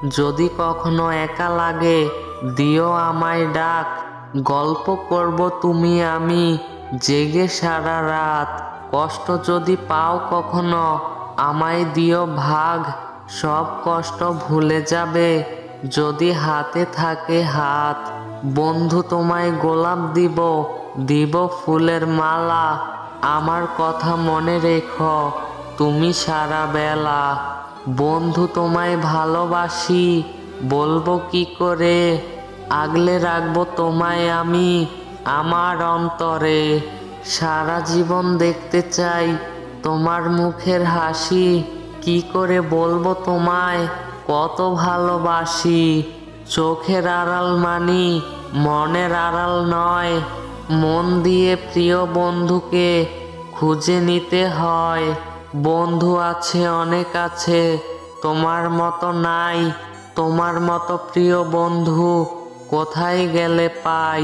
যদি কখনো একা লাগে দিও আমায় ডাক, গল্প করব তুমি আমি জেগে সারা রাত। কষ্ট যদি পাও কখনো আমায় দিও ভাগ, সব কষ্ট ভুলে যাবে যদি হাতে থাকে হাত। বন্ধু তোমায় গোলাপ দিব, দিব ফুলের মালা, আমার কথা মনে রেখো তুমি সারা বেলা। বন্ধু তোমায় ভালোবাসি বলবো কি করে, আগলে রাখবো তোমায় আমি আমার অন্তরে। সারা জীবন দেখতে চাই তোমার মুখের হাসি, কি করে বলবো তোমায় কত ভালোবাসি। চোখের আড়াল মানি মনের আড়াল নয়, মন দিয়ে প্রিয় বন্ধুকে খুঁজে নিতে হয়। বন্ধু আছে অনেক আছে তোমার মতো নাই, তোমার মতো প্রিয় বন্ধু কোথায় গেলে পাই।